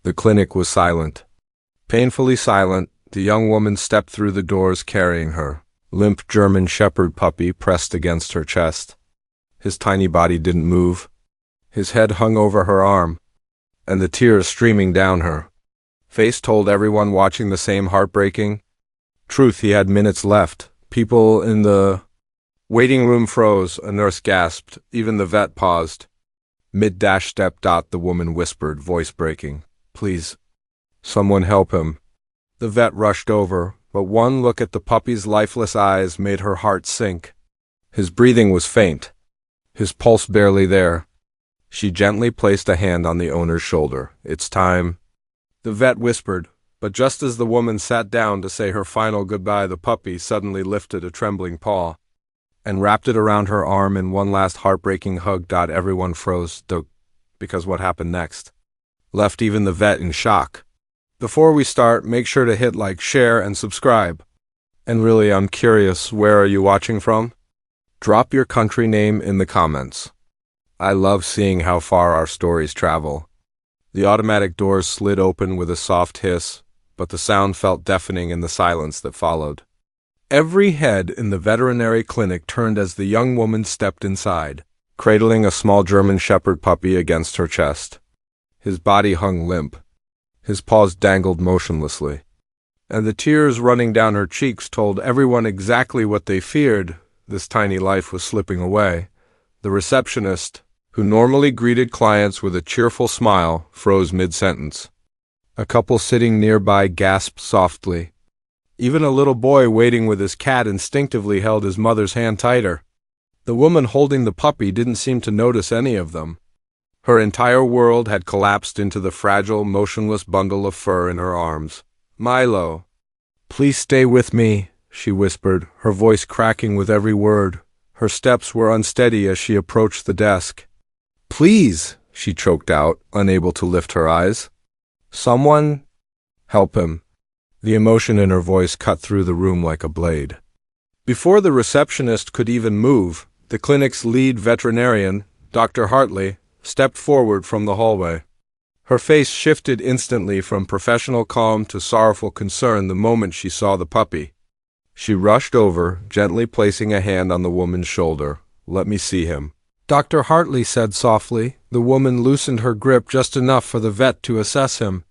The clinic was silent. Painfully silent, the young woman stepped through the doors carrying her limp German Shepherd puppy pressed against her chest. His tiny body didn't move. His head hung over her arm, and the tears streaming down her face told everyone watching the same heartbreaking truth. He had minutes left. People in the waiting room froze. A nurse gasped. Even the vet paused. Mid-step. The woman whispered, voice breaking, "Please, someone help him." The vet rushed over, but one look at the puppy's lifeless eyes made her heart sink. His breathing was faint, his pulse barely there. She gently placed a hand on the owner's shoulder. "It's time," the vet whispered, but just as the woman sat down to say her final goodbye, the puppy suddenly lifted a trembling paw and wrapped it around her arm in one last heartbreaking hug. Everyone froze, because what happened next left even the vet in shock. Before we start, make sure to hit like, share, and subscribe. And really, I'm curious, where are you watching from? Drop your country name in the comments. I love seeing how far our stories travel. The automatic doors slid open with a soft hiss, but the sound felt deafening in the silence that followed. Every head in the veterinary clinic turned as the young woman stepped inside, cradling a small German Shepherd puppy against her chest. His body hung limp. His paws dangled motionlessly, and the tears running down her cheeks told everyone exactly what they feared. This tiny life was slipping away. The receptionist, who normally greeted clients with a cheerful smile, froze mid-sentence. A couple sitting nearby gasped softly. Even a little boy waiting with his cat instinctively held his mother's hand tighter. The woman holding the puppy didn't seem to notice any of them. Her entire world had collapsed into the fragile, motionless bundle of fur in her arms. "Milo, please stay with me," she whispered, her voice cracking with every word. Her steps were unsteady as she approached the desk. "Please," she choked out, unable to lift her eyes. "Someone help him." The emotion in her voice cut through the room like a blade. Before the receptionist could even move, the clinic's lead veterinarian, Dr. Hartley, stepped forward from the hallway. Her face shifted instantly from professional calm to sorrowful concern the moment she saw the puppy. She rushed over, gently placing a hand on the woman's shoulder. "Let me see him," Dr. Hartley said softly. The woman loosened her grip just enough for the vet to assess him.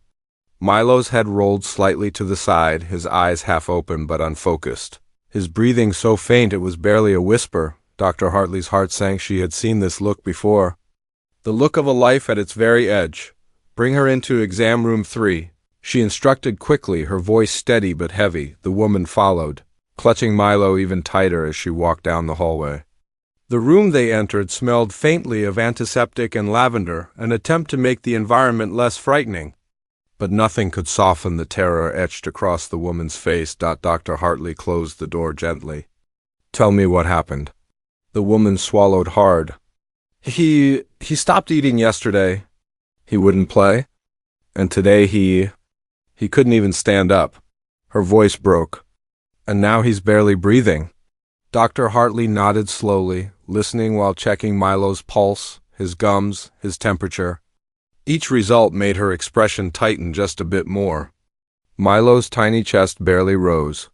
Milo's head rolled slightly to the side, his eyes half open but unfocused. His breathing so faint it was barely a whisper. Dr. Hartley's heart sank. She had seen this look before. The look of a life at its very edge. "Bring her into exam room 3. She instructed quickly, her voice steady but heavy. The woman followed, clutching Milo even tighter as she walked down the hallway. The room they entered smelled faintly of antiseptic and lavender, an attempt to make the environment less frightening. But nothing could soften the terror etched across the woman's face. Dr. Hartley closed the door gently. "Tell me what happened." The woman swallowed hard. He stopped eating yesterday. He wouldn't play. And today he couldn't even stand up." Her voice broke. "And now he's barely breathing." Dr. Hartley nodded slowly, listening while checking Milo's pulse, his gums, his temperature. Each result made her expression tighten just a bit more. Milo's tiny chest barely rose.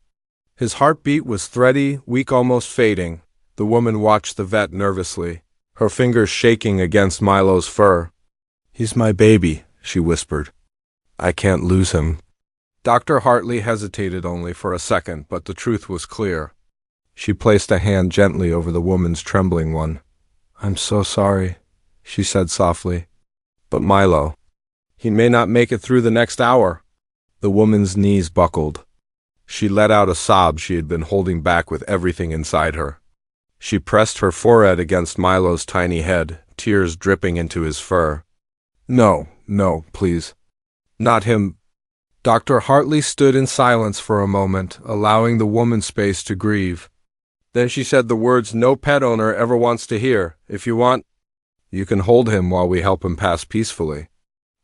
His heartbeat was thready, weak, almost fading. The woman watched the vet nervously, her fingers shaking against Milo's fur. "He's my baby," she whispered. "I can't lose him." Dr. Hartley hesitated only for a second, but the truth was clear. She placed a hand gently over the woman's trembling one. "I'm so sorry," she said softly. "But Milo, he may not make it through the next hour." The woman's knees buckled. She let out a sob she had been holding back with everything inside her. She pressed her forehead against Milo's tiny head, tears dripping into his fur. No, please. Not him." Dr. Hartley stood in silence for a moment, allowing the woman space to grieve. Then she said the words no pet owner ever wants to hear. "If you want, you can hold him while we help him pass peacefully."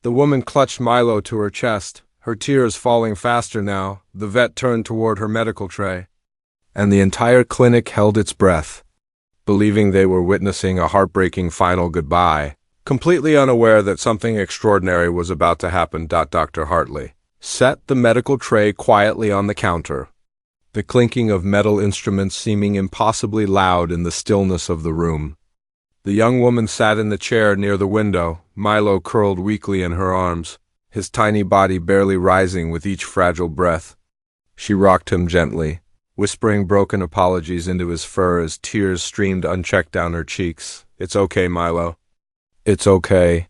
The woman clutched Milo to her chest, her tears falling faster now. The vet turned toward her medical tray, and the entire clinic held its breath, believing they were witnessing a heartbreaking final goodbye. Completely unaware that something extraordinary was about to happen, Dr. Hartley set the medical tray quietly on the counter, the clinking of metal instruments seeming impossibly loud in the stillness of the room. The young woman sat in the chair near the window, Milo curled weakly in her arms, his tiny body barely rising with each fragile breath. She rocked him gently, whispering broken apologies into his fur as tears streamed unchecked down her cheeks. "It's okay, Milo. It's okay.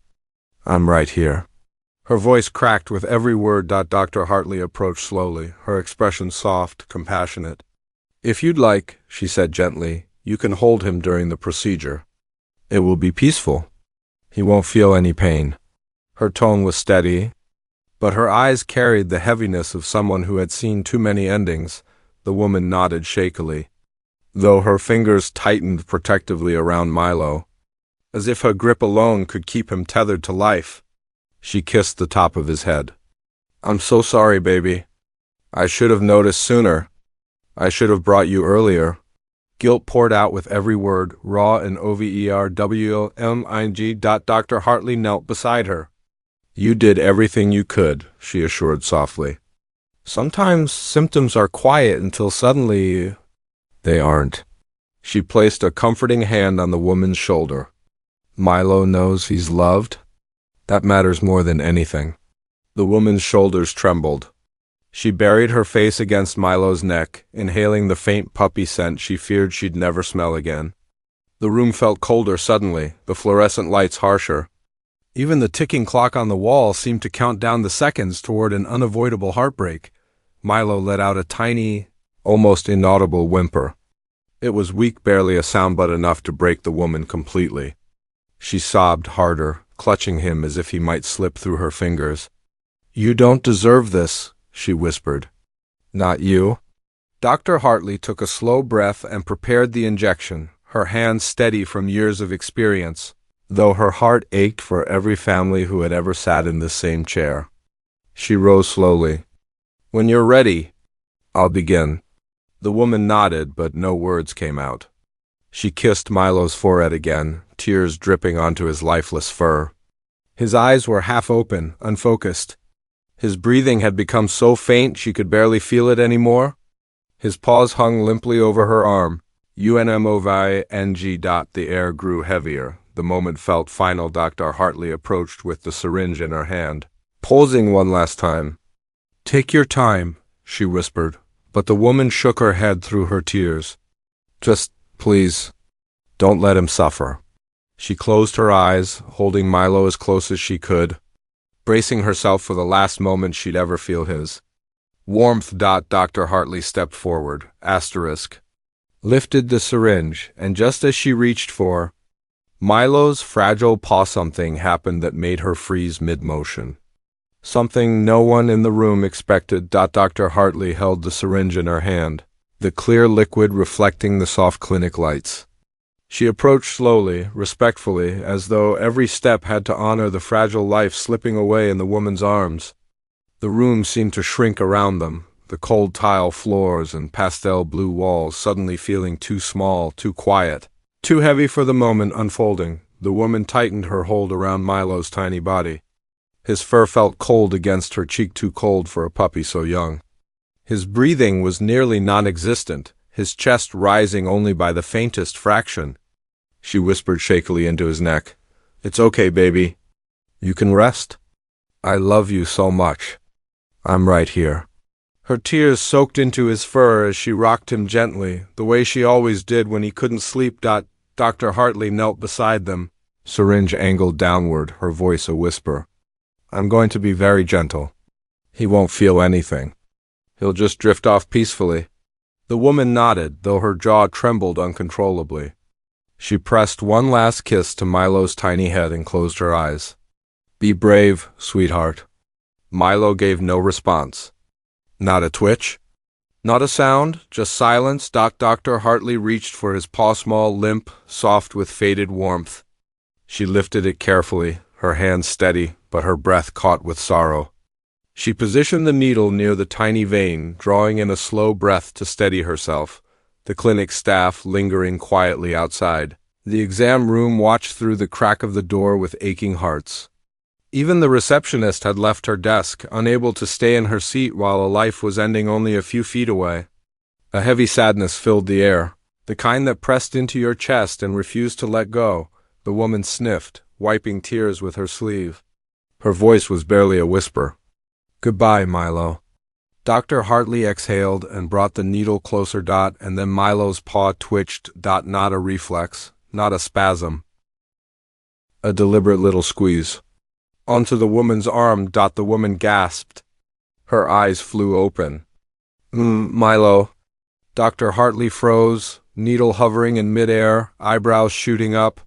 I'm right here." Her voice cracked with every word. Dr. Hartley approached slowly, her expression soft, compassionate. "If you'd like," she said gently, "you can hold him during the procedure. It will be peaceful. He won't feel any pain." Her tone was steady, but her eyes carried the heaviness of someone who had seen too many endings. The woman nodded shakily, though her fingers tightened protectively around Milo, as if her grip alone could keep him tethered to life. She kissed the top of his head. "I'm so sorry, baby. I should have noticed sooner. I should have brought you earlier." Guilt poured out with every word, raw and overwhelming. Dr. Hartley knelt beside her. "You did everything you could," she assured softly. "Sometimes symptoms are quiet until suddenly they aren't." She placed a comforting hand on the woman's shoulder. "Milo knows he's loved. That matters more than anything." The woman's shoulders trembled. She buried her face against Milo's neck, inhaling the faint puppy scent she feared she'd never smell again. The room felt colder suddenly, the fluorescent lights harsher. Even the ticking clock on the wall seemed to count down the seconds toward an unavoidable heartbreak. Milo let out a tiny, almost inaudible whimper. It was weak, barely a sound, but enough to break the woman completely. She sobbed harder, clutching him as if he might slip through her fingers. "You don't deserve this," she whispered. "Not you." Dr. Hartley took a slow breath and prepared the injection, her hands steady from years of experience, though her heart ached for every family who had ever sat in this same chair. She rose slowly. "When you're ready, I'll begin." The woman nodded, but no words came out. She kissed Milo's forehead again, tears dripping onto his lifeless fur. His eyes were half open, unfocused. His breathing had become so faint she could barely feel it anymore. His paws hung limply over her arm. UNMOVING. The air grew heavier. The moment felt final. Dr. Hartley approached with the syringe in her hand, pausing one last time. "Take your time," she whispered, but the woman shook her head through her tears. "Just, please, don't let him suffer." She closed her eyes, holding Milo as close as she could, bracing herself for the last moment she'd ever feel his. Warmth. Dr. Hartley stepped forward, lifted the syringe, and just as she reached for Milo's fragile paw, something happened that made her freeze mid-motion. Something no one in the room expected. Dr. Hartley held the syringe in her hand, the clear liquid reflecting the soft clinic lights. She approached slowly, respectfully, as though every step had to honor the fragile life slipping away in the woman's arms. The room seemed to shrink around them, the cold tile floors and pastel blue walls suddenly feeling too small, too quiet, too heavy for the moment unfolding. The woman tightened her hold around Milo's tiny body. His fur felt cold against her cheek, too cold for a puppy so young. His breathing was nearly non-existent, his chest rising only by the faintest fraction. She whispered shakily into his neck, "It's okay, baby. You can rest. I love you so much. I'm right here." Her tears soaked into his fur as she rocked him gently, the way she always did when he couldn't sleep. Dr. Hartley knelt beside them, syringe angled downward, her voice a whisper. "I'm going to be very gentle. He won't feel anything. He'll just drift off peacefully." The woman nodded, though her jaw trembled uncontrollably. She pressed one last kiss to Milo's tiny head and closed her eyes. "Be brave, sweetheart." Milo gave no response. Not a twitch, not a sound, just silence. Dr. Hartley reached for his paw, small, limp, soft with faded warmth. She lifted it carefully, her hand steady, but her breath caught with sorrow. She positioned the needle near the tiny vein, drawing in a slow breath to steady herself, the clinic staff lingering quietly outside. The exam room watched through the crack of the door with aching hearts. Even the receptionist had left her desk, unable to stay in her seat while a life was ending only a few feet away. A heavy sadness filled the air, the kind that pressed into your chest and refused to let go. The woman sniffed, wiping tears with her sleeve. Her voice was barely a whisper. "Goodbye, Milo." Dr. Hartley exhaled and brought the needle closer. And then Milo's paw twitched. Not a reflex, not a spasm. A deliberate little squeeze. Onto the woman's arm. The woman gasped. Her eyes flew open. Milo." Dr. Hartley froze, needle hovering in midair, eyebrows shooting up.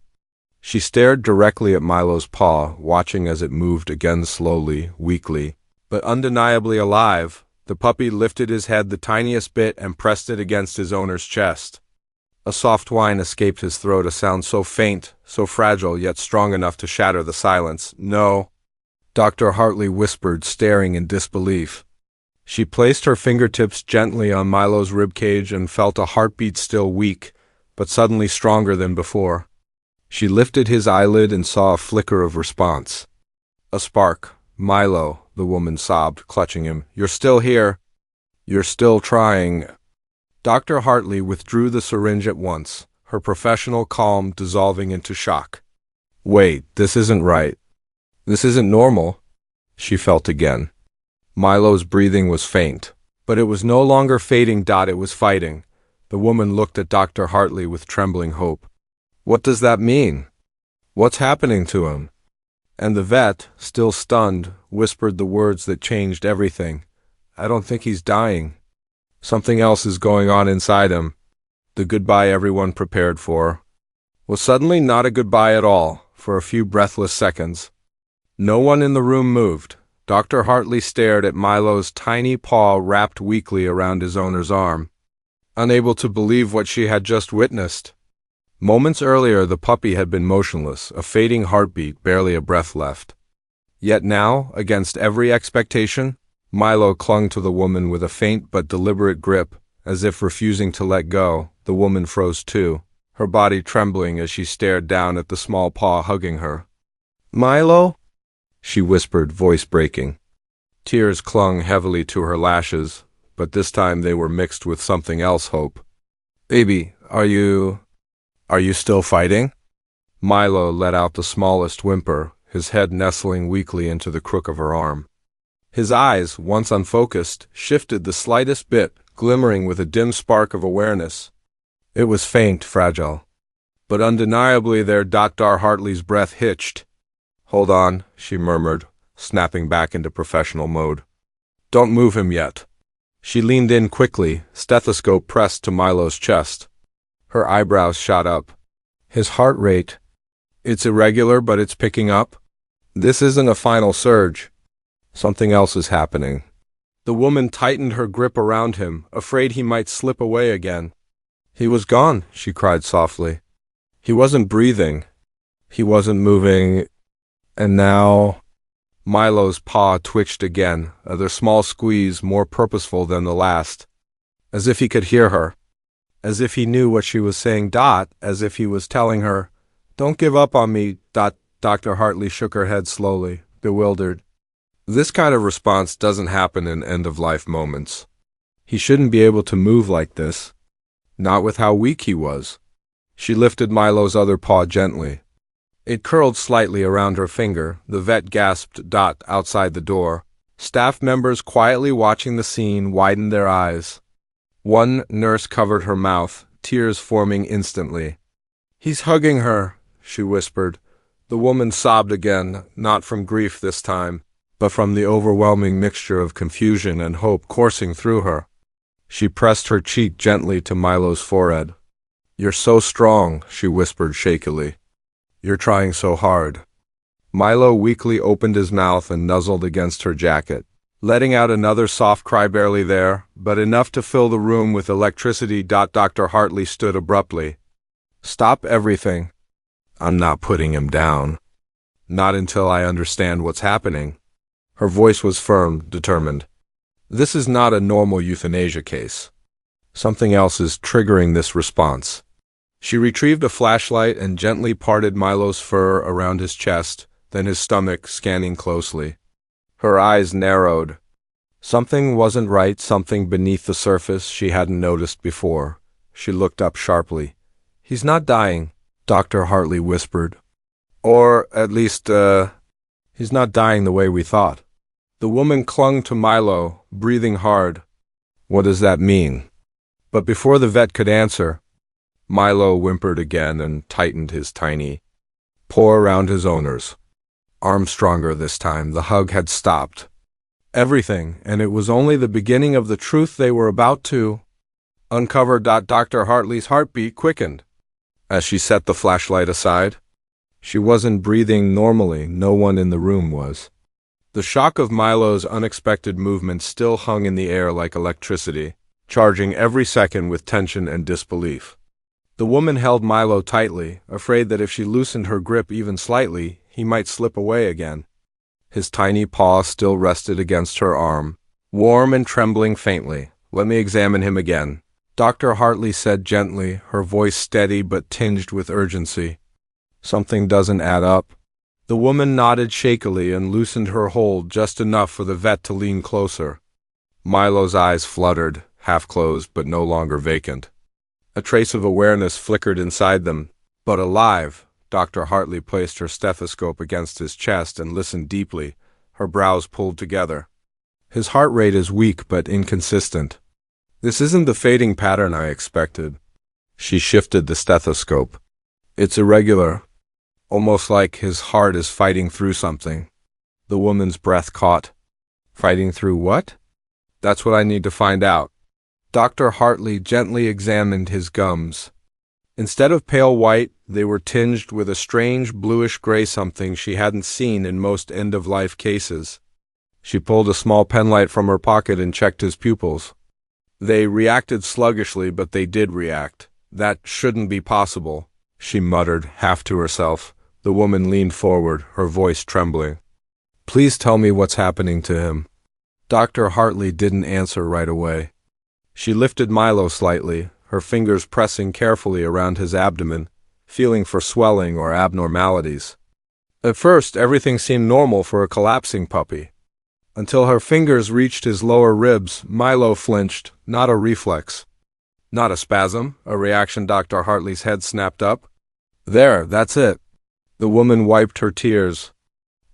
She stared directly at Milo's paw, watching as it moved again slowly, weakly, but undeniably alive. The puppy lifted his head the tiniest bit and pressed it against his owner's chest. A soft whine escaped his throat, a sound so faint, so fragile, yet strong enough to shatter the silence. "No," Dr. Hartley whispered, staring in disbelief. She placed her fingertips gently on Milo's ribcage and felt a heartbeat still weak, but suddenly stronger than before. She lifted his eyelid and saw a flicker of response. A spark. "Milo," the woman sobbed, clutching him. "You're still here. You're still trying." Dr. Hartley withdrew the syringe at once, her professional calm dissolving into shock. "Wait, this isn't right. This isn't normal." She felt again. Milo's breathing was faint, but it was no longer fading. It was fighting. The woman looked at Dr. Hartley with trembling hope. "What does that mean? What's happening to him?" And the vet, still stunned, whispered the words that changed everything. "I don't think he's dying. Something else is going on inside him." The goodbye everyone prepared for was suddenly not a goodbye at all. For a few breathless seconds, no one in the room moved. Dr. Hartley stared at Milo's tiny paw wrapped weakly around his owner's arm, unable to believe what she had just witnessed. Moments earlier, the puppy had been motionless, a fading heartbeat, barely a breath left. Yet now, against every expectation, Milo clung to the woman with a faint but deliberate grip, as if refusing to let go. The woman froze too, her body trembling as she stared down at the small paw hugging her. "Milo?" she whispered, voice breaking. Tears clung heavily to her lashes, but this time they were mixed with something else, hope. "Baby, are you still fighting?" Milo let out the smallest whimper, his head nestling weakly into the crook of her arm. His eyes, once unfocused, shifted the slightest bit, glimmering with a dim spark of awareness. It was faint, fragile, but undeniably there. Dr. Hartley's breath hitched. "Hold on," she murmured, snapping back into professional mode. "Don't move him yet." She leaned in quickly, stethoscope pressed to Milo's chest. Her eyebrows shot up. "His heart rate. It's irregular, but it's picking up. This isn't a final surge. Something else is happening." The woman tightened her grip around him, afraid he might slip away again. "He was gone," she cried softly. "He wasn't breathing. He wasn't moving. And now—" Milo's paw twitched again, their small squeeze more purposeful than the last. As if he could hear her. As if he knew what she was saying. As if he was telling her, "Don't give up on me." Dr. Hartley shook her head slowly, bewildered. This kind of response doesn't happen in end-of-life moments. He shouldn't be able to move like this. Not with how weak he was. She lifted Milo's other paw gently. It curled slightly around her finger. The vet gasped. Outside the door, staff members quietly watching the scene widened their eyes. One nurse covered her mouth, tears forming instantly. "He's hugging her," she whispered. The woman sobbed again, not from grief this time, but from the overwhelming mixture of confusion and hope coursing through her. She pressed her cheek gently to Milo's forehead. "You're so strong," she whispered shakily. "You're trying so hard." Milo weakly opened his mouth and nuzzled against her jacket, letting out another soft cry, barely there, but enough to fill the room with electricity. Dr. Hartley stood abruptly. "Stop everything. I'm not putting him down. Not until I understand what's happening." Her voice was firm, determined. "This is not a normal euthanasia case. Something else is triggering this response. She retrieved a flashlight and gently parted Milo's fur around his chest, then his stomach, scanning closely. Her eyes narrowed. Something wasn't right, something beneath the surface she hadn't noticed before. She looked up sharply. "He's not dying," Dr. Hartley whispered. "Or, at least, he's not dying the way we thought." The woman clung to Milo, breathing hard. "What does that mean?" But before the vet could answer, Milo whimpered again and tightened his tiny paw around his owner's arm stronger this time. The hug had stopped everything, and it was only the beginning of the truth they were about to uncover. Dr. Hartley's heartbeat quickened as she set the flashlight aside. She wasn't breathing normally, no one in the room was. The shock of Milo's unexpected movement still hung in the air like electricity, charging every second with tension and disbelief. The woman held Milo tightly, afraid that if she loosened her grip even slightly, he might slip away again. His tiny paw still rested against her arm, warm and trembling faintly. "Let me examine him again," Dr. Hartley said gently, her voice steady but tinged with urgency. "Something doesn't add up." The woman nodded shakily and loosened her hold just enough for the vet to lean closer. Milo's eyes fluttered, half closed but no longer vacant. A trace of awareness flickered inside them, but alive. Dr. Hartley placed her stethoscope against his chest and listened deeply, her brows pulled together. "His heart rate is weak but inconsistent. This isn't the fading pattern I expected." She shifted the stethoscope. "It's irregular, almost like his heart is fighting through something." The woman's breath caught. "Fighting through what?" "That's what I need to find out." Dr. Hartley gently examined his gums. Instead of pale white, they were tinged with a strange bluish-gray something she hadn't seen in most end-of-life cases. She pulled a small penlight from her pocket and checked his pupils. They reacted sluggishly, but they did react. "That shouldn't be possible," she muttered, half to herself. The woman leaned forward, her voice trembling. "Please tell me what's happening to him." Dr. Hartley didn't answer right away. She lifted Milo slightly, her fingers pressing carefully around his abdomen, feeling for swelling or abnormalities. At first, everything seemed normal for a collapsing puppy. Until her fingers reached his lower ribs, Milo flinched, not a reflex. "Not a spasm, a reaction." Dr. Hartley's head snapped up. "There, that's it." The woman wiped her tears.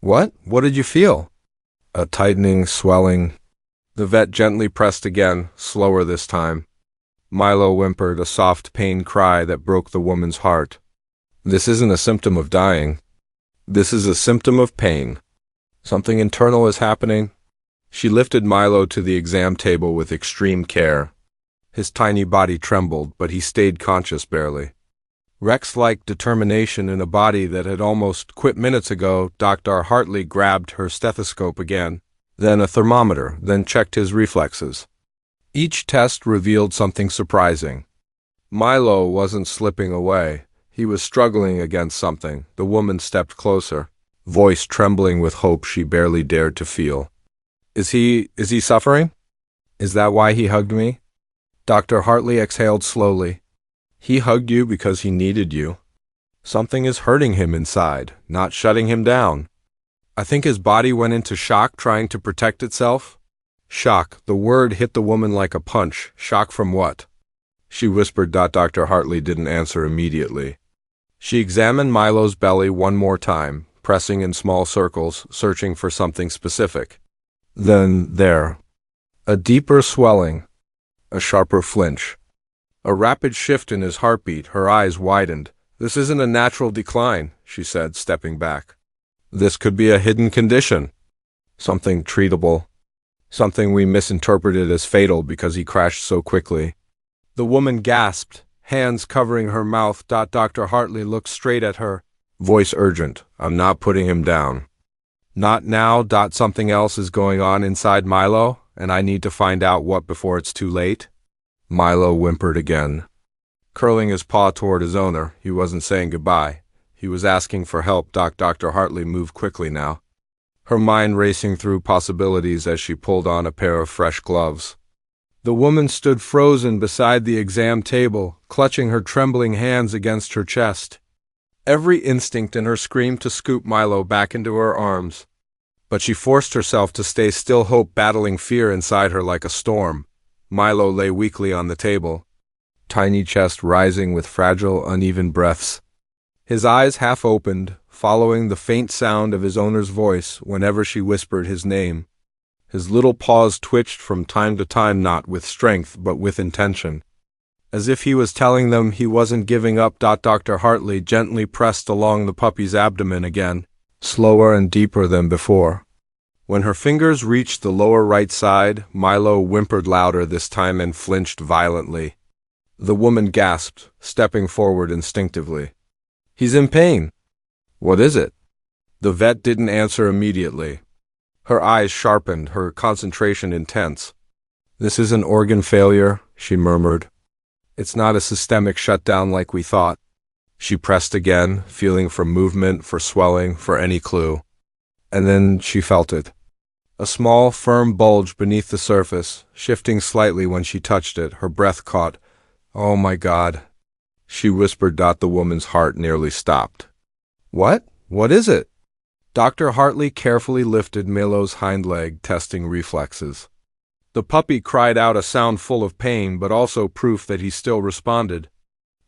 What did you feel?" "A tightening, swelling." The vet gently pressed again, slower this time. Milo whimpered, a soft pain cry that broke the woman's heart. "This isn't a symptom of dying. This is a symptom of pain. Something internal is happening." She lifted Milo to the exam table with extreme care. His tiny body trembled, but he stayed conscious barely. Rex-like determination in a body that had almost quit minutes ago. Dr. Hartley grabbed her stethoscope again, then a thermometer, then checked his reflexes. Each test revealed something surprising. Milo wasn't slipping away. He was struggling against something. The woman stepped closer, voice trembling with hope she barely dared to feel. Is he suffering? Is that why he hugged me?" Dr. Hartley exhaled slowly. "He hugged you because he needed you. Something is hurting him inside, not shutting him down. I think his body went into shock, trying to protect itself." Shock, the word hit the woman like a punch. Shock from what? She whispered. Dr. Hartley didn't answer immediately. She examined Milo's belly one more time, pressing in small circles, searching for something specific. Then there. A deeper swelling, a sharper flinch, a rapid shift in his heartbeat. Her eyes widened. "This isn't a natural decline," she said, stepping back. "This could be a hidden condition. Something treatable. Something we misinterpreted as fatal because he crashed so quickly." The woman gasped, hands covering her mouth. Dr. Hartley looked straight at her, voice urgent. "I'm not putting him down. Not now. Something else is going on inside Milo, and I need to find out what before it's too late." Milo whimpered again, curling his paw toward his owner. He wasn't saying goodbye. He was asking for help. Dr. Hartley moved quickly now, her mind racing through possibilities as she pulled on a pair of fresh gloves. The woman stood frozen beside the exam table, clutching her trembling hands against her chest. Every instinct in her screamed to scoop Milo back into her arms. But she forced herself to stay still, hope battling fear inside her like a storm. Milo lay weakly on the table, tiny chest rising with fragile, uneven breaths. His eyes half opened, following the faint sound of his owner's voice whenever she whispered his name. His little paws twitched from time to time, not with strength, but with intention. As if he was telling them he wasn't giving up. Dr. Hartley gently pressed along the puppy's abdomen again, slower and deeper than before. When her fingers reached the lower right side, Milo whimpered louder this time and flinched violently. The woman gasped, stepping forward instinctively. "He's in pain." "What is it?" The vet didn't answer immediately. Her eyes sharpened, her concentration intense. "This isn't organ failure," she murmured. "It's not a systemic shutdown like we thought." She pressed again, feeling for movement, for swelling, for any clue. And then she felt it. A small, firm bulge beneath the surface, shifting slightly when she touched it, her breath caught. "Oh my God," she whispered. The woman's heart nearly stopped. "What? What is it?" Dr. Hartley carefully lifted Milo's hind leg, testing reflexes. The puppy cried out, a sound full of pain, but also proof that he still responded.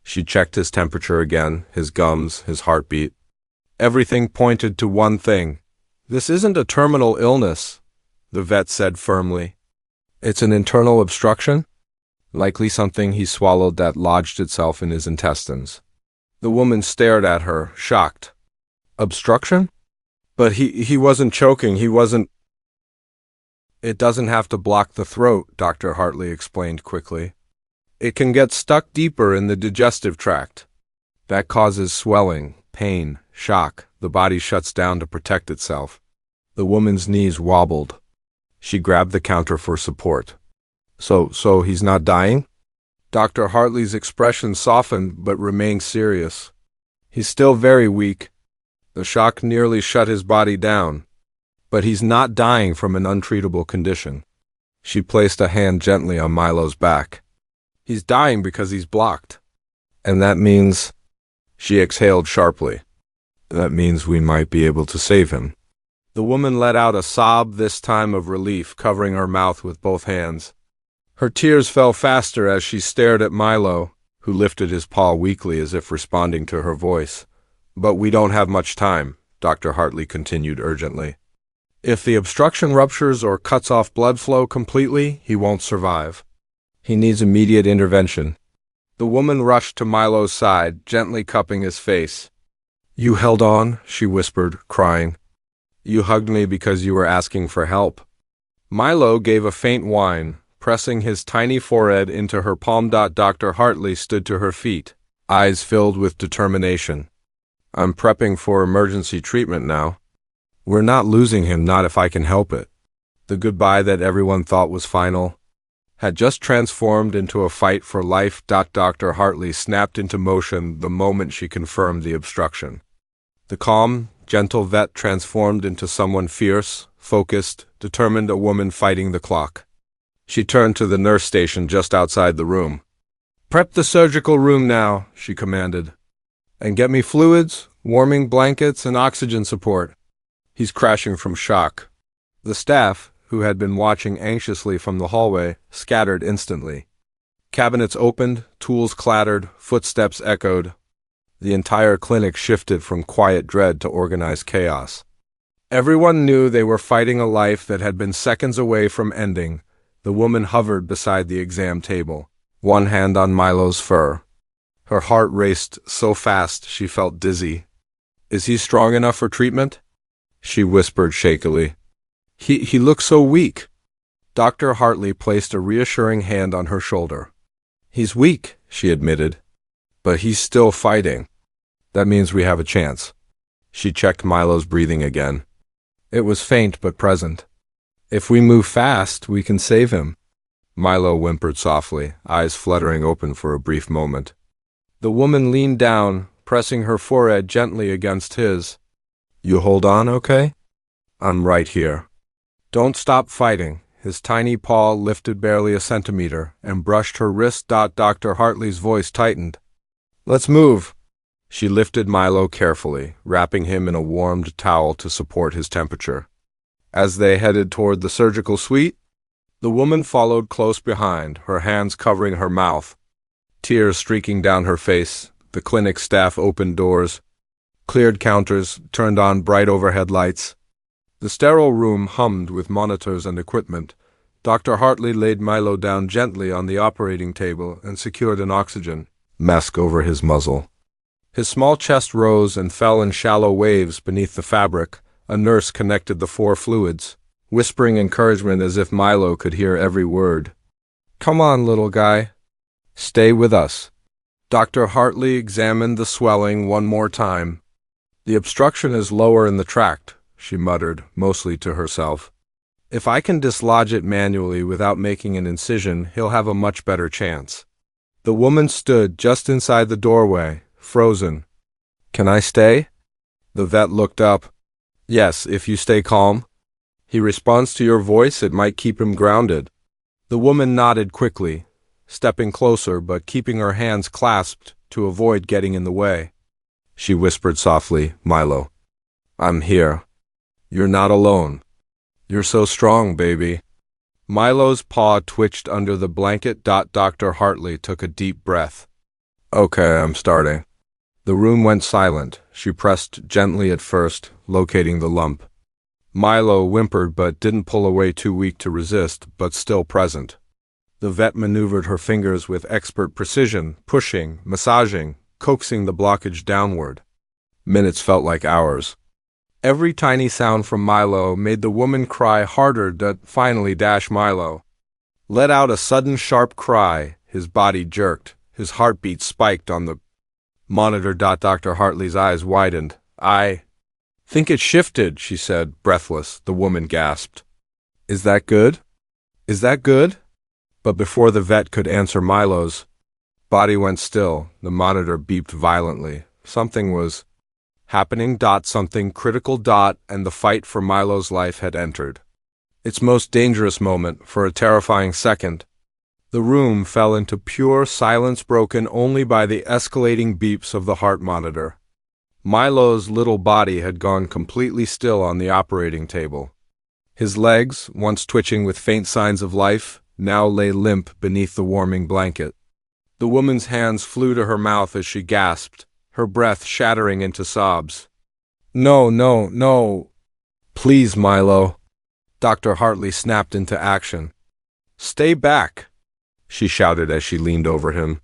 She checked his temperature again, his gums, his heartbeat. Everything pointed to one thing. "This isn't a terminal illness," the vet said firmly. "It's an internal obstruction, likely something he swallowed that lodged itself in his intestines." The woman stared at her, shocked. "Obstruction? But he wasn't choking, he wasn't—" "It doesn't have to block the throat," Dr. Hartley explained quickly. "It can get stuck deeper in the digestive tract. That causes swelling, pain, shock. The body shuts down to protect itself." The woman's knees wobbled. She grabbed the counter for support. So he's not dying?" Dr. Hartley's expression softened but remained serious. "He's still very weak. The shock nearly shut his body down. But he's not dying from an untreatable condition." She placed a hand gently on Milo's back. "He's dying because he's blocked." "And that means—" She exhaled sharply. "That means we might be able to save him." The woman let out a sob, this time of relief, covering her mouth with both hands. Her tears fell faster as she stared at Milo, who lifted his paw weakly as if responding to her voice. "But we don't have much time," Dr. Hartley continued urgently. "If the obstruction ruptures or cuts off blood flow completely, he won't survive. He needs immediate intervention." The woman rushed to Milo's side, gently cupping his face. "You held on," she whispered, crying. "You hugged me because you were asking for help." Milo gave a faint whine, pressing his tiny forehead into her palm. Dr. Hartley stood to her feet, eyes filled with determination. "I'm prepping for emergency treatment now. We're not losing him, not if I can help it." The goodbye that everyone thought was final had just transformed into a fight for life. Dr. Hartley snapped into motion the moment she confirmed the obstruction. The calm, gentle vet transformed into someone fierce, focused, determined, a woman fighting the clock. She turned to the nurse station just outside the room. "Prep the surgical room now," she commanded. "And get me fluids, warming blankets, and oxygen support. He's crashing from shock." The staff, who had been watching anxiously from the hallway, scattered instantly. Cabinets opened, tools clattered, footsteps echoed. The entire clinic shifted from quiet dread to organized chaos. Everyone knew they were fighting a life that had been seconds away from ending. The woman hovered beside the exam table, one hand on Milo's fur. Her heart raced so fast she felt dizzy. "Is he strong enough for treatment?" she whispered shakily. He looks so weak." Dr. Hartley placed a reassuring hand on her shoulder. "He's weak," she admitted, "but he's still fighting. That means we have a chance." She checked Milo's breathing again. It was faint but present. "If we move fast, we can save him." Milo whimpered softly, eyes fluttering open for a brief moment. The woman leaned down, pressing her forehead gently against his. "You hold on, okay? I'm right here. Don't stop fighting. his tiny paw lifted barely a centimeter and brushed her wrist. Dr. Hartley's voice tightened. "Let's move." She lifted Milo carefully, wrapping him in a warmed towel to support his temperature. As they headed toward the surgical suite, the woman followed close behind, her hands covering her mouth. Tears streaking down her face, the clinic staff opened doors, cleared counters, turned on bright overhead lights. The sterile room hummed with monitors and equipment. Dr. Hartley laid Milo down gently on the operating table and secured an oxygen mask over his muzzle. His small chest rose and fell in shallow waves beneath the fabric. A nurse connected the four fluids, whispering encouragement as if Milo could hear every word. "Come on, little guy. Stay with us." Dr. Hartley examined the swelling one more time. "The obstruction is lower in the tract," she muttered, mostly to herself. "If I can dislodge it manually without making an incision, he'll have a much better chance." The woman stood just inside the doorway, frozen. "Can I stay?" The vet looked up. "Yes, if you stay calm. He responds to your voice, it might keep him grounded." The woman nodded quickly, stepping closer but keeping her hands clasped to avoid getting in the way. She whispered softly, "Milo, I'm here. You're not alone. You're so strong, baby." Milo's paw twitched under the blanket. Dr. Hartley took a deep breath. "Okay, I'm starting." The room went silent. She pressed gently at first, locating the lump. Milo whimpered but didn't pull away, too weak to resist, but still present. The vet maneuvered her fingers with expert precision, pushing, massaging, coaxing the blockage downward. Minutes felt like hours. Every tiny sound from Milo made the woman cry harder. Finally, Milo let out a sudden sharp cry. His body jerked. His heartbeat spiked on the monitor. Dr. Hartley's eyes widened. "I think it shifted," she said, breathless. The woman gasped. Is that good? Is that good?" But before the vet could answer, Milo's body went still. The monitor beeped violently. Something was happening. Something critical. And the fight for Milo's life had entered its most dangerous moment. For a terrifying second, the room fell into pure silence, broken only by the escalating beeps of the heart monitor. Milo's little body had gone completely still on the operating table. His legs, once twitching with faint signs of life, now lay limp beneath the warming blanket. The woman's hands flew to her mouth as she gasped, her breath shattering into sobs. "No, no, no. Please, Milo." Dr. Hartley snapped into action. "Stay back," she shouted as she leaned over him.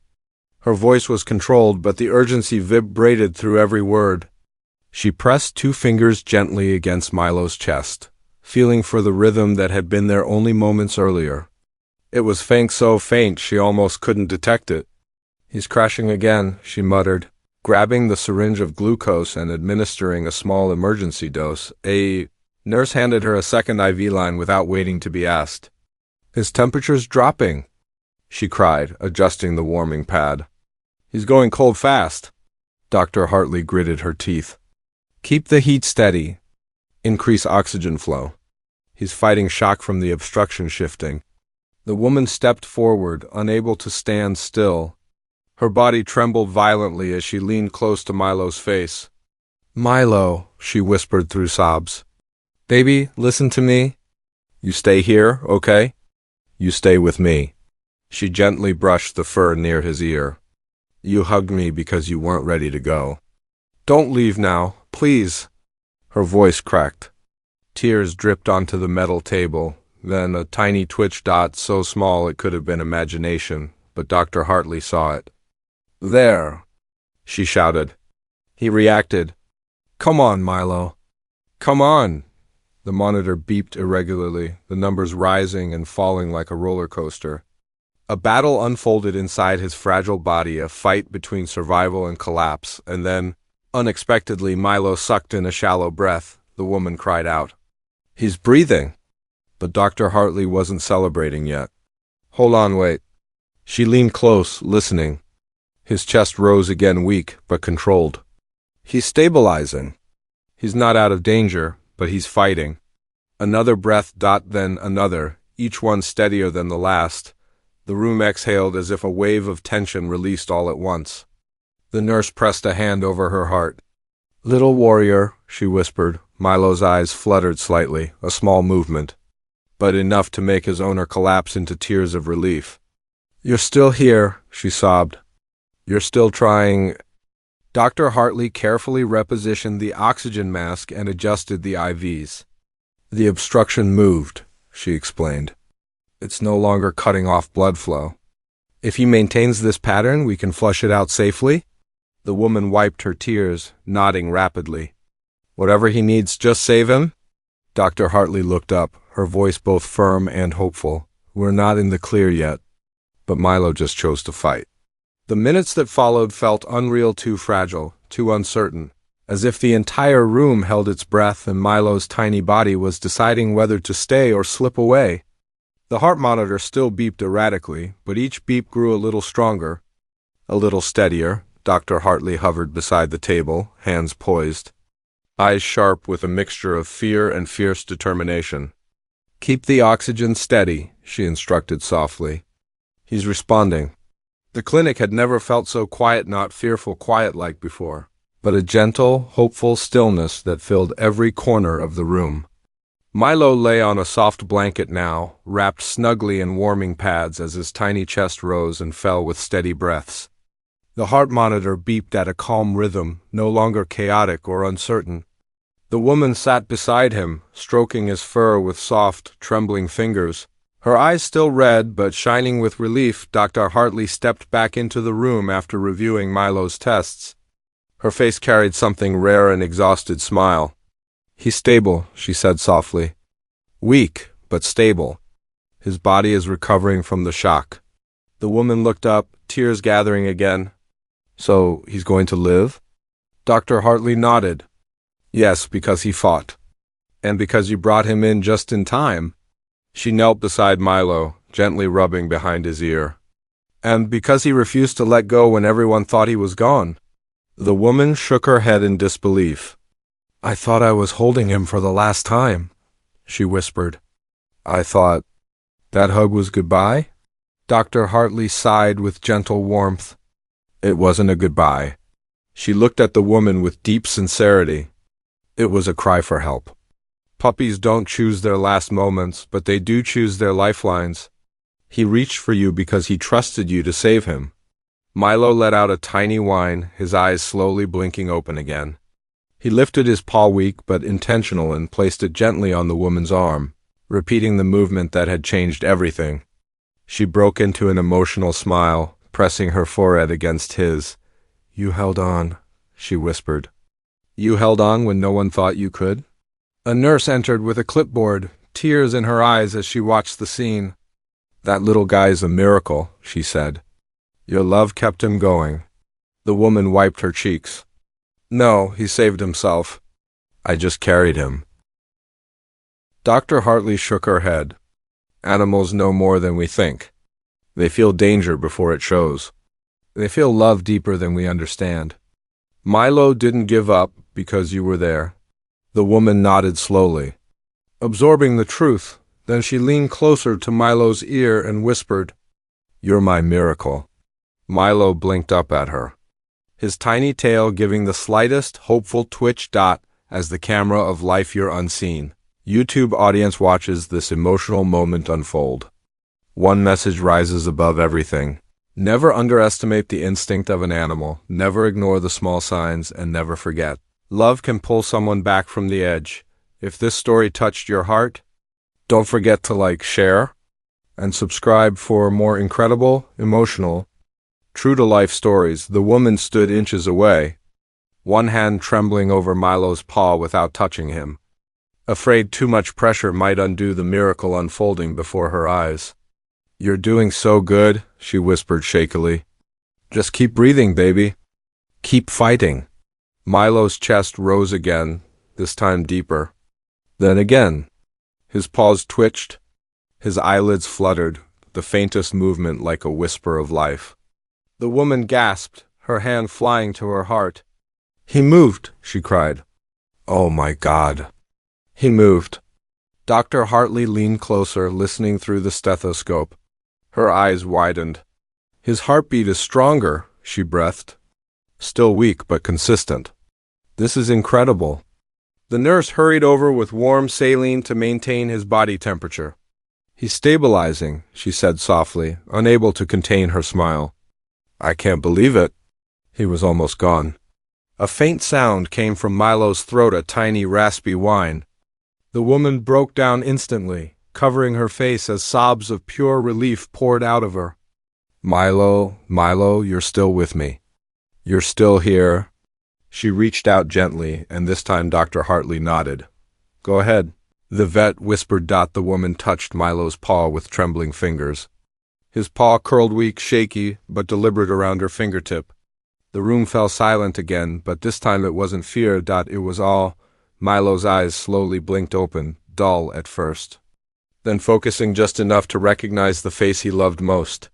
Her voice was controlled, but the urgency vibrated through every word. She pressed two fingers gently against Milo's chest, feeling for the rhythm that had been there only moments earlier. It was faint, so faint she almost couldn't detect it. "He's crashing again," she muttered, grabbing the syringe of glucose and administering a small emergency dose. A nurse handed her a second IV line without waiting to be asked. "His temperature's dropping," she cried, adjusting the warming pad. "He's going cold fast." Dr. Hartley gritted her teeth. "Keep the heat steady. Increase oxygen flow. He's fighting shock from the obstruction shifting." The woman stepped forward, unable to stand still. Her body trembled violently as she leaned close to Milo's face. "Milo," she whispered through sobs. "Baby, listen to me. You stay here, okay? You stay with me." She gently brushed the fur near his ear. "You hugged me because you weren't ready to go. Don't leave now, please." Her voice cracked. Tears dripped onto the metal table, then a tiny twitch. So small it could have been imagination, but Dr. Hartley saw it. "There," she shouted. He reacted. "Come on, Milo. Come on." The monitor beeped irregularly, the numbers rising and falling like a roller coaster. A battle unfolded inside his fragile body, a fight between survival and collapse, and then, unexpectedly, Milo sucked in a shallow breath. The woman cried out, "He's breathing!" But Dr. Hartley wasn't celebrating yet. "Hold on, wait." She leaned close, listening. His chest rose again, weak but controlled. "He's stabilizing. He's not out of danger, but he's fighting." Another breath. Then another, each one steadier than the last. The room exhaled as if a wave of tension released all at once. The nurse pressed a hand over her heart. "Little warrior," she whispered. Milo's eyes fluttered slightly, a small movement, but enough to make his owner collapse into tears of relief. "You're still here," she sobbed. "You're still trying—" Dr. Hartley carefully repositioned the oxygen mask and adjusted the IVs. "The obstruction moved," she explained. "It's no longer cutting off blood flow. If he maintains this pattern, we can flush it out safely." The woman wiped her tears, nodding rapidly. "Whatever he needs, just save him?" Dr. Hartley looked up, her voice both firm and hopeful. "We're not in the clear yet." But Milo just chose to fight. The minutes that followed felt unreal, too fragile, too uncertain, as if the entire room held its breath and Milo's tiny body was deciding whether to stay or slip away. The heart monitor still beeped erratically, but each beep grew a little stronger, a little steadier. Dr. Hartley hovered beside the table, hands poised, eyes sharp with a mixture of fear and fierce determination. "Keep the oxygen steady," she instructed softly. "He's responding." The clinic had never felt so quiet, not fearful quiet like before, but a gentle, hopeful stillness that filled every corner of the room. Milo lay on a soft blanket now, wrapped snugly in warming pads as his tiny chest rose and fell with steady breaths. The heart monitor beeped at a calm rhythm, no longer chaotic or uncertain. The woman sat beside him, stroking his fur with soft, trembling fingers. Her eyes still red, but shining with relief. Dr. Hartley stepped back into the room after reviewing Milo's tests. Her face carried something rare, an exhausted smile. "He's stable," she said softly. "Weak, but stable. His body is recovering from the shock." The woman looked up, tears gathering again. "So he's going to live?" Dr. Hartley nodded. "Yes, because he fought. And because you brought him in just in time." She knelt beside Milo, gently rubbing behind his ear. "And because he refused to let go when everyone thought he was gone." The woman shook her head in disbelief. "I thought I was holding him for the last time," she whispered. "I thought that hug was goodbye?" Dr. Hartley sighed with gentle warmth. "It wasn't a goodbye." She looked at the woman with deep sincerity. "It was a cry for help. Puppies don't choose their last moments, but they do choose their lifelines. He reached for you because he trusted you to save him." Milo let out a tiny whine, his eyes slowly blinking open again. He lifted his paw, weak but intentional, and placed it gently on the woman's arm, repeating the movement that had changed everything. She broke into an emotional smile, pressing her forehead against his. "You held on," she whispered. "You held on when no one thought you could?" A nurse entered with a clipboard, tears in her eyes as she watched the scene. "That little guy's a miracle," she said. "Your love kept him going." The woman wiped her cheeks. "No, he saved himself. I just carried him." Dr. Hartley shook her head. "Animals know more than we think. They feel danger before it shows. They feel love deeper than we understand. Milo didn't give up because you were there." The woman nodded slowly, absorbing the truth. Then she leaned closer to Milo's ear and whispered, "You're my miracle." Milo blinked up at her, his tiny tail giving the slightest, hopeful twitch dot as the camera of Life You're Unseen. YouTube audience watches this emotional moment unfold. One message rises above everything. Never underestimate the instinct of an animal, never ignore the small signs, and never forget. Love can pull someone back from the edge. If this story touched your heart, don't forget to like, share, and subscribe for more incredible, emotional, true-to-life stories. The woman stood inches away, one hand trembling over Milo's paw without touching him, afraid too much pressure might undo the miracle unfolding before her eyes. "You're doing so good," she whispered shakily. "Just keep breathing, baby. Keep fighting." Milo's chest rose again, this time deeper. Then again. His paws twitched, his eyelids fluttered, the faintest movement like a whisper of life. The woman gasped, her hand flying to her heart. "He moved," she cried. "Oh my God." He moved. Dr. Hartley leaned closer, listening through the stethoscope. Her eyes widened. His heartbeat is stronger, she breathed. Still weak, but consistent. This is incredible. The nurse hurried over with warm saline to maintain his body temperature. He's stabilizing, she said softly, unable to contain her smile. I can't believe it. He was almost gone. A faint sound came from Milo's throat, a tiny, raspy whine. The woman broke down instantly, covering her face as sobs of pure relief poured out of her. Milo, you're still with me. You're still here. She reached out gently, and this time Dr. Hartley nodded. Go ahead. The vet whispered. The woman touched Milo's paw with trembling fingers. His paw curled weak, shaky, but deliberate around her fingertip. The room fell silent again, but this time it wasn't fear. It was awe. Milo's eyes slowly blinked open, dull at first, then focusing just enough to recognize the face he loved most.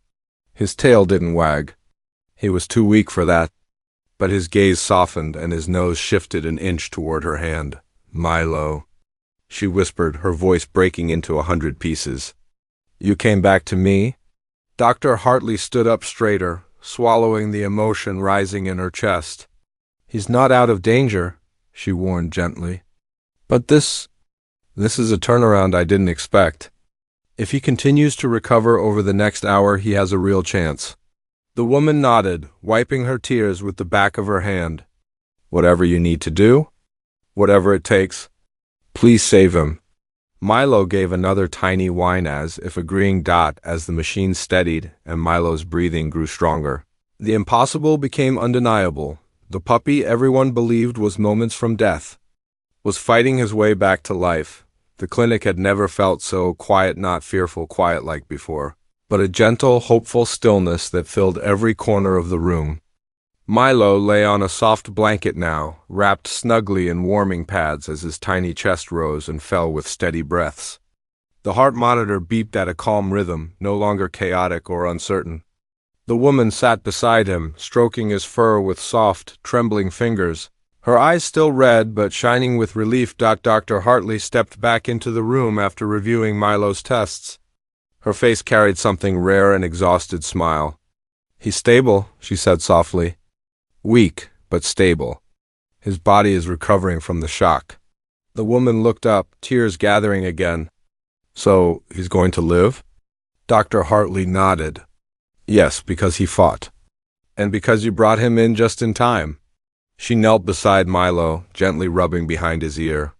His tail didn't wag. He was too weak for that. But his gaze softened and his nose shifted an inch toward her hand. Milo, she whispered, her voice breaking into 100 pieces. You came back to me? Dr. Hartley stood up straighter, swallowing the emotion rising in her chest. He's not out of danger, she warned gently. But this is a turnaround I didn't expect. If he continues to recover over the next hour, he has a real chance. The woman nodded, wiping her tears with the back of her hand. Whatever you need to do, whatever it takes, please save him. Milo gave another tiny whine as if agreeing. As the machine steadied and Milo's breathing grew stronger, the impossible became undeniable. The puppy everyone believed was moments from death was fighting his way back to life. The clinic had never felt so quiet, not fearful quiet like before, but a gentle, hopeful stillness that filled every corner of the room. Milo lay on a soft blanket now, wrapped snugly in warming pads as his tiny chest rose and fell with steady breaths. The heart monitor beeped at a calm rhythm, no longer chaotic or uncertain. The woman sat beside him, stroking his fur with soft, trembling fingers, her eyes still red but shining with relief. Dr. Hartley stepped back into the room after reviewing Milo's tests. Her face carried something rare, an exhausted smile. He's stable, she said softly. Weak, but stable. His body is recovering from the shock. The woman looked up, tears gathering again. So, he's going to live? Dr. Hartley nodded. Yes, because he fought. And because you brought him in just in time. She knelt beside Milo, gently rubbing behind his ear.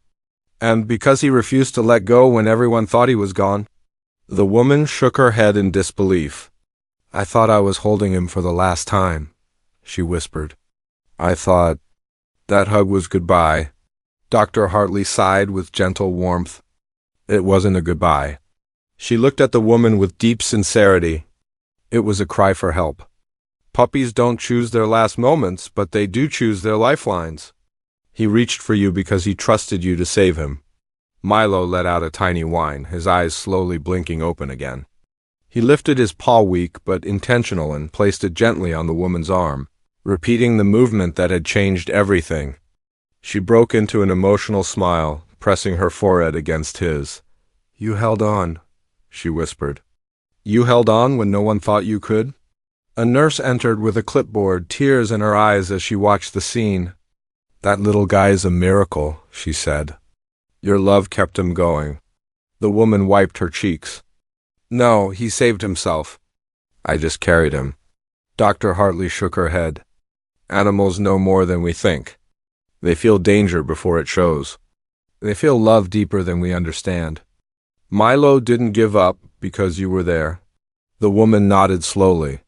And because he refused to let go when everyone thought he was gone. The woman shook her head in disbelief. I thought I was holding him for the last time, she whispered. I thought that hug was goodbye. Dr. Hartley sighed with gentle warmth. It wasn't a goodbye. She looked at the woman with deep sincerity. It was a cry for help. Puppies don't choose their last moments, but they do choose their lifelines. He reached for you because he trusted you to save him. Milo let out a tiny whine, his eyes slowly blinking open again. He lifted his paw, weak but intentional, and placed it gently on the woman's arm, repeating the movement that had changed everything. She broke into an emotional smile, pressing her forehead against his. You held on, she whispered. You held on when no one thought you could? A nurse entered with a clipboard, tears in her eyes as she watched the scene. That little guy is a miracle, she said. Your love kept him going. The woman wiped her cheeks. No, he saved himself. I just carried him. Dr. Hartley shook her head. Animals know more than we think. They feel danger before it shows. They feel love deeper than we understand. Milo didn't give up because you were there. The woman nodded slowly,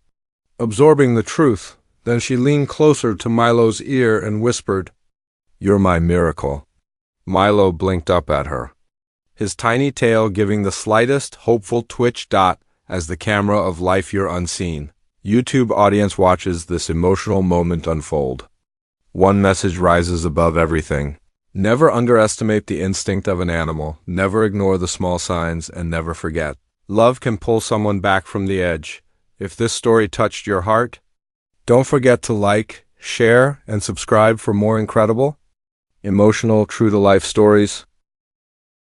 absorbing the truth. Then she leaned closer to Milo's ear and whispered, You're my miracle. Milo blinked up at her, his tiny tail giving the slightest, hopeful twitch. As the camera of Life You're Unseen YouTube audience watches this emotional moment unfold. One message rises above everything. Never underestimate the instinct of an animal, never ignore the small signs, and never forget. Love can pull someone back from the edge. If this story touched your heart, don't forget to like, share, and subscribe for more incredible, emotional, true-to-life stories.